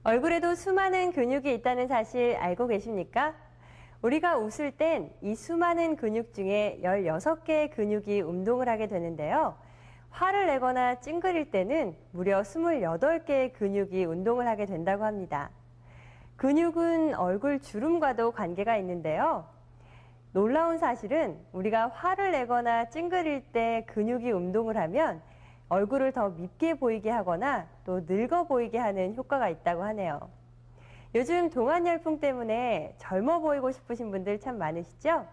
얼굴에도 수많은 근육이 있다는 사실 알고 계십니까? 우리가 웃을 땐 이 수많은 근육 중에 16개의 근육이 운동을 하게 되는데요. 화를 내거나 찡그릴 때는 무려 28개의 근육이 운동을 하게 된다고 합니다. 근육은 얼굴 주름과도 관계가 있는데요. 놀라운 사실은 우리가 화를 내거나 찡그릴 때 근육이 운동을 하면 얼굴을 더 밉게 보이게 하거나 또 늙어 보이게 하는 효과가 있다고 하네요. 요즘 동안 열풍 때문에 젊어 보이고 싶으신 분들 참 많으시죠?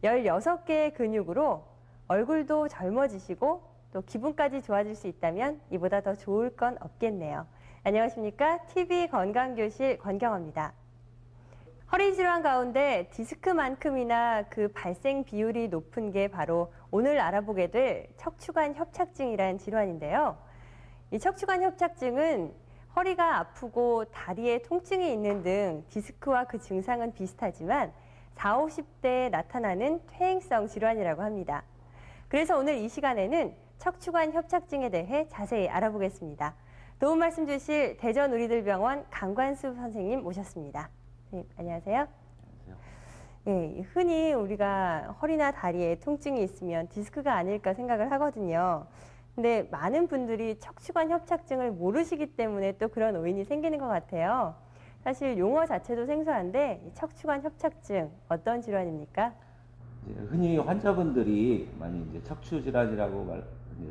16개의 근육으로 얼굴도 젊어지시고 또 기분까지 좋아질 수 있다면 이보다 더 좋을 건 없겠네요. 안녕하십니까? TV 건강교실 권경화입니다. 허리 질환 가운데 디스크만큼이나 그 발생 비율이 높은 게 바로 오늘 알아보게 될 척추관 협착증이란 질환인데요. 이 척추관 협착증은 허리가 아프고 다리에 통증이 있는 등 디스크와 그 증상은 비슷하지만 40, 50대에 나타나는 퇴행성 질환이라고 합니다. 그래서 오늘 이 시간에는 척추관 협착증에 대해 자세히 알아보겠습니다. 도움 말씀 주실 대전우리들병원 강관수 선생님 모셨습니다. 네, 안녕하세요. 예, 흔히 우리가 허리나 다리에 통증이 있으면 디스크가 아닐까 생각을 하거든요. 근데 많은 분들이 척추관 협착증을 모르시기 때문에 또 그런 오인이 생기는 것 같아요. 사실 용어 자체도 생소한데 이 척추관 협착증 어떤 질환입니까? 흔히 환자분들이 많이 이제 척추 질환이라고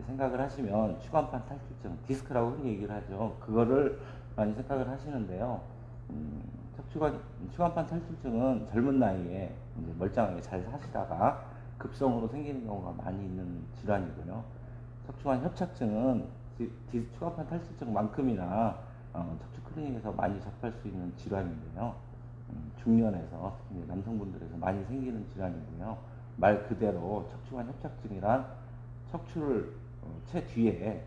생각을 하시면 추간판 탈출증, 디스크라고 흔히 얘기를 하죠. 그거를 많이 생각을 하시는데요. 추간판 탈출증은 젊은 나이에 이제 멀쩡하게 잘 사시다가 급성으로 생기는 경우가 많이 있는 질환이고요. 척추관 협착증은 추간판 탈출증만큼이나 척추 클리닉에서 많이 접할 수 있는 질환인데요. 중년에서 특히 남성분들에서 많이 생기는 질환이고요. 말 그대로 척추관 협착증이란 척추를 채 뒤에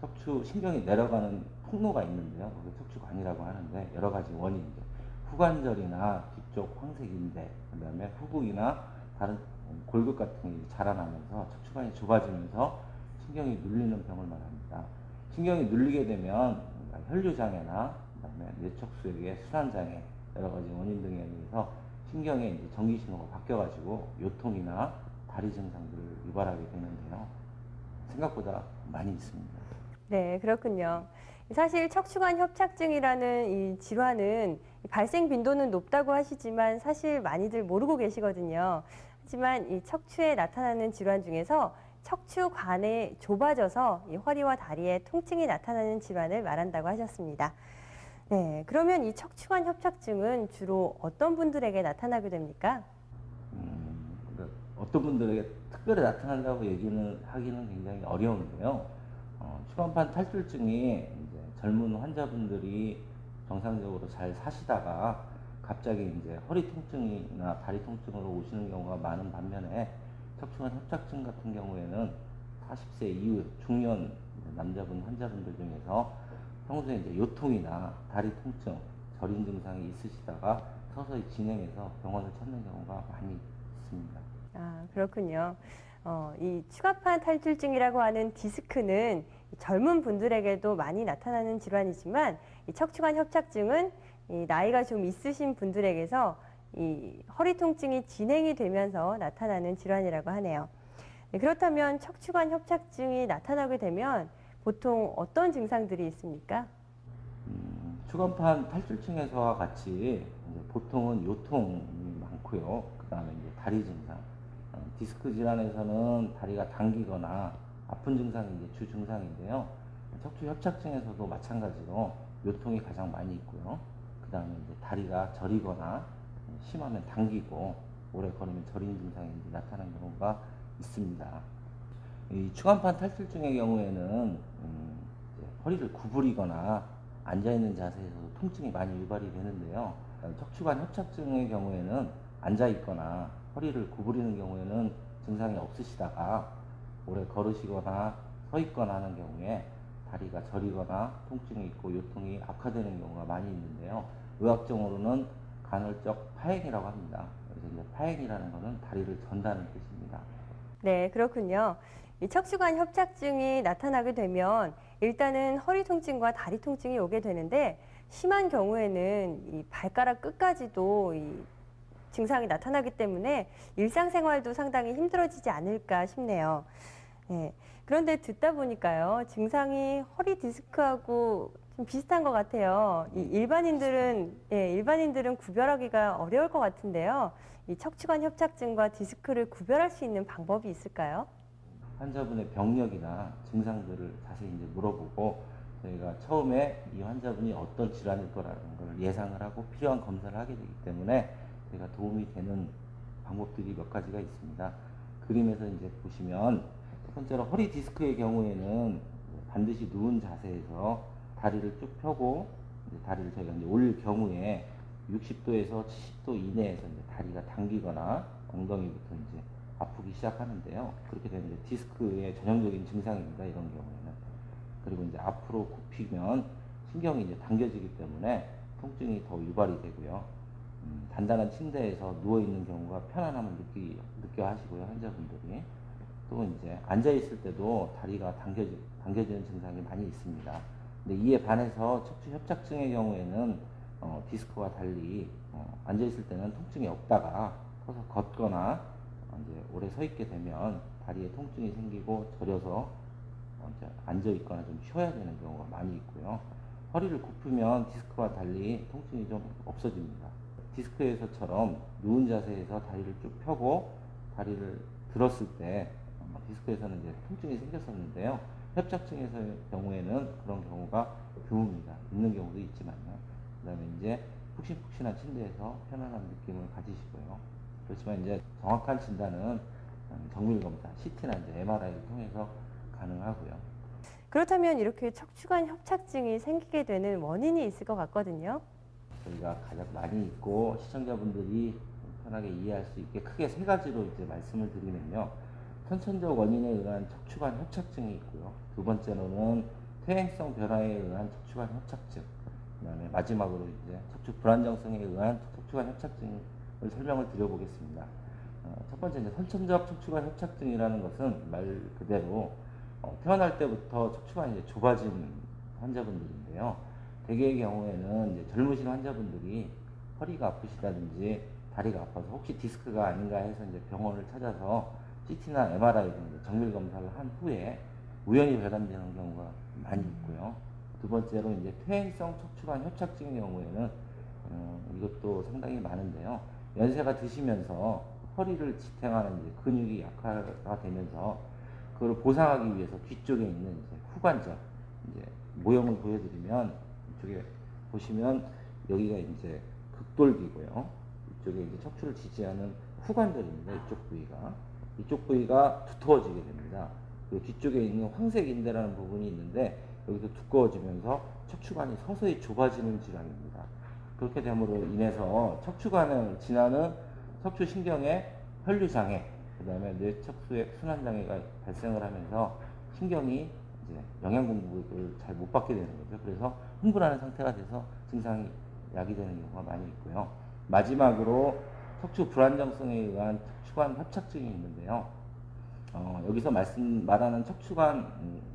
척추 신경이 내려가는 통로가 있는데요. 그게 척추관이라고 하는데 여러 가지 원인이죠. 후관절이나 뒤쪽 황색인대, 그다음에 후국이나 다른 골격 같은 게 자라나면서 척추관이 좁아지면서 신경이 눌리는 병을 말합니다. 신경이 눌리게 되면 혈류장애나 그다음에 뇌척수액의 순환장애, 여러 가지 원인 등에 의해서 신경에 이제 전기 신호가 바뀌어가지고 요통이나 다리 증상들을 유발하게 되는데요. 생각보다 많이 있습니다. 네, 그렇군요. 사실 척추관 협착증이라는 이 질환은 발생 빈도는 높다고 하시지만 사실 많이들 모르고 계시거든요. 하지만 이 척추에 나타나는 질환 중에서 척추관이 좁아져서 이 허리와 다리에 통증이 나타나는 질환을 말한다고 하셨습니다. 네, 그러면 이 척추관 협착증은 주로 어떤 분들에게 나타나게 됩니까? 그러니까 어떤 분들에게 특별히 나타난다고 얘기는 하기는 굉장히 어려운데요. 추간판 탈출증이 이제 젊은 환자분들이 정상적으로 잘 사시다가 갑자기 이제 허리 통증이나 다리 통증으로 오시는 경우가 많은 반면에 척추관 협착증 같은 경우에는 40세 이후 중년 남자분 환자분들 중에서 평소에 이제 요통이나 다리 통증, 저린 증상이 있으시다가 서서히 진행해서 병원을 찾는 경우가 많이 있습니다. 아, 그렇군요. 이 추간판 탈출증이라고 하는 디스크는 젊은 분들에게도 많이 나타나는 질환이지만 이 척추관 협착증은 이 나이가 좀 있으신 분들에게서 이 허리 통증이 진행이 되면서 나타나는 질환이라고 하네요. 네, 그렇다면 척추관 협착증이 나타나게 되면 보통 어떤 증상들이 있습니까? 추간판 탈출증에서와 같이 이제 보통은 요통이 많고요. 그 다음에 이제 다리 증상. 디스크 질환에서는 다리가 당기거나 아픈 증상이 이제 주 증상인데요. 척추 협착증에서도 마찬가지로 요통이 가장 많이 있고요. 그 다음에 이제 다리가 저리거나 심하면 당기고 오래 걸으면 저린 증상이 나타나는 경우가 있습니다. 이 추간판 탈출증의 경우에는 허리를 구부리거나 앉아있는 자세에서도 통증이 많이 유발이 되는데요. 척추관 협착증의 경우에는 앉아있거나 허리를 구부리는 경우에는 증상이 없으시다가 오래 걸으시거나 서 있거나 하는 경우에 다리가 저리거나 통증이 있고 요통이 악화되는 경우가 많이 있는데요. 의학적으로는 간헐적 파행이라고 합니다. 그래서 이제 파행이라는 것은 다리를 전다는 뜻입니다. 네, 그렇군요. 이 척추관 협착증이 나타나게 되면 일단은 허리 통증과 다리 통증이 오게 되는데 심한 경우에는 이 발가락 끝까지도 이 증상이 나타나기 때문에 일상생활도 상당히 힘들어지지 않을까 싶네요. 네. 그런데 듣다 보니까요, 증상이 허리 디스크하고 좀 비슷한 것 같아요. 일반인들은 구별하기가 어려울 것 같은데요. 이 척추관 협착증과 디스크를 구별할 수 있는 방법이 있을까요? 환자분의 병력이나 증상들을 자세히 이제 물어보고 저희가 처음에 이 환자분이 어떤 질환일 거라는 걸 예상을 하고 필요한 검사를 하게 되기 때문에 저희가 도움이 되는 방법들이 몇 가지가 있습니다. 그림에서 이제 보시면 첫 번째로 허리 디스크의 경우에는 반드시 누운 자세에서 다리를 쭉 펴고 다리를 저희가 이제 올릴 경우에 60도에서 70도 이내에서 이제 다리가 당기거나 엉덩이부터 이제 아프기 시작하는데요. 그렇게 되면 이제 디스크의 전형적인 증상입니다. 이런 경우에는. 그리고 이제 앞으로 굽히면 신경이 이제 당겨지기 때문에 통증이 더 유발이 되고요. 단단한 침대에서 누워 있는 경우가 편안함을 느껴 하시고요. 환자분들이. 또 이제 앉아 있을 때도 다리가 당겨지는 증상이 많이 있습니다. 근데 이에 반해서 척추 협착증의 경우에는 디스크와 달리 앉아 있을 때는 통증이 없다가 서서 걷거나 이제 오래 서 있게 되면 다리에 통증이 생기고 저려서 이제 앉아 있거나 좀 쉬어야 되는 경우가 많이 있고요. 허리를 굽히면 디스크와 달리 통증이 좀 없어집니다. 디스크에서처럼 누운 자세에서 다리를 쭉 펴고 다리를 들었을 때 디스크에서는 이제 통증이 생겼었는데요. 협착증에서의 경우에는 그런 경우가 드뭅니다. 있는 경우도 있지만요. 그 다음에 이제 푹신푹신한 침대에서 편안한 느낌을 가지시고요. 그렇지만 이제 정확한 진단은 정밀검사, CT나 이제 MRI를 통해서 가능하고요. 그렇다면 이렇게 척추관 협착증이 생기게 되는 원인이 있을 것 같거든요. 저희가 가장 많이 있고 시청자분들이 편하게 이해할 수 있게 크게 세 가지로 이제 말씀을 드리면요. 선천적 원인에 의한 척추관 협착증이 있고요. 두 번째로는 퇴행성 변화에 의한 척추관 협착증. 그다음에 마지막으로 이제 척추 불안정성에 의한 척추관 협착증을 설명을 드려보겠습니다. 첫 번째 이제 선천적 척추관 협착증이라는 것은 말 그대로 태어날 때부터 척추관이 이제 좁아진 환자분들인데요. 대개의 경우에는 이제 젊으신 환자분들이 허리가 아프시다든지 다리가 아파서 혹시 디스크가 아닌가 해서 이제 병원을 찾아서 CT나 MRI 등 정밀 검사를 한 후에 우연히 발견되는 경우가 많이 있고요. 두 번째로 이제 퇴행성 척추관 협착증의 경우에는 이것도 상당히 많은데요. 연세가 드시면서 허리를 지탱하는 이제 근육이 약화가 되면서 그걸 보상하기 위해서 뒤쪽에 있는 이제 후관절, 이제 모형을 보여드리면 이쪽에 보시면 여기가 이제 극돌기고요. 이쪽에 이제 척추를 지지하는 후관절입니다. 이쪽 부위가 두터워지게 됩니다. 그리고 뒤쪽에 있는 황색인대라는 부분이 있는데 여기서 두꺼워지면서 척추관이 서서히 좁아지는 질환입니다. 그렇게 됨으로 인해서 척추관을 지나는 척추신경의 혈류장애, 그 다음에 뇌척수의 순환장애가 발생을 하면서 신경이 이제 영양 공급을 잘 못 받게 되는 거죠. 그래서 흥분하는 상태가 돼서 증상이 야기되는 경우가 많이 있고요. 마지막으로 척추 불안정성에 의한 척추관 협착증이 있는데요. 여기서 말하는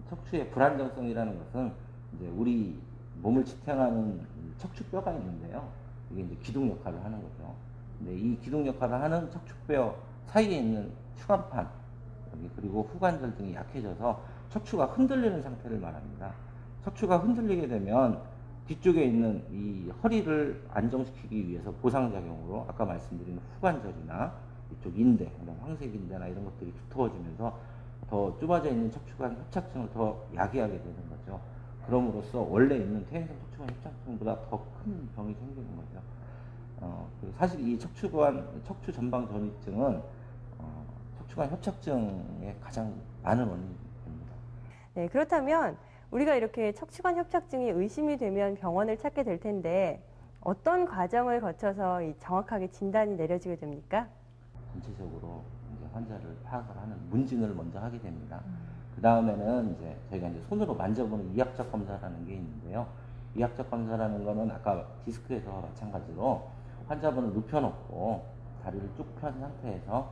척추의 불안정성이라는 것은 이제 우리 몸을 지탱하는 척추뼈가 있는데요. 이게 이제 기둥 역할을 하는 거죠. 근데 이 기둥 역할을 하는 척추뼈 사이에 있는 추간판, 그리고 후관절 등이 약해져서 척추가 흔들리는 상태를 말합니다. 척추가 흔들리게 되면 뒤쪽에 있는 이 허리를 안정시키기 위해서 보상작용으로 아까 말씀드린 후관절이나 이쪽 인대, 황색인대나 이런 것들이 두터워지면서 더 좁아져 있는 척추관 협착증을 더 야기하게 되는 거죠. 그럼으로써 원래 있는 퇴행성 척추관 협착증보다 더 큰 병이 생기는 거죠. 사실 이 척추 전방 전이증은 척추관 협착증의 가장 많은 원인이 됩니다. 네, 그렇다면 우리가 이렇게 척추관 협착증이 의심이 되면 병원을 찾게 될 텐데 어떤 과정을 거쳐서 정확하게 진단이 내려지게 됩니까? 전체적으로 이제 환자를 파악을 하는 문진을 먼저 하게 됩니다. 그 다음에는 이제 저희가 이제 손으로 만져보는 이학적 검사라는 게 있는데요. 이학적 검사라는 거는 아까 디스크에서 마찬가지로 환자분을 눕혀놓고 다리를 쭉 편 상태에서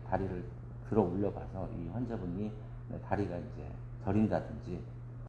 다리를 들어 올려봐서 이 환자분이 다리가 이제 저린다든지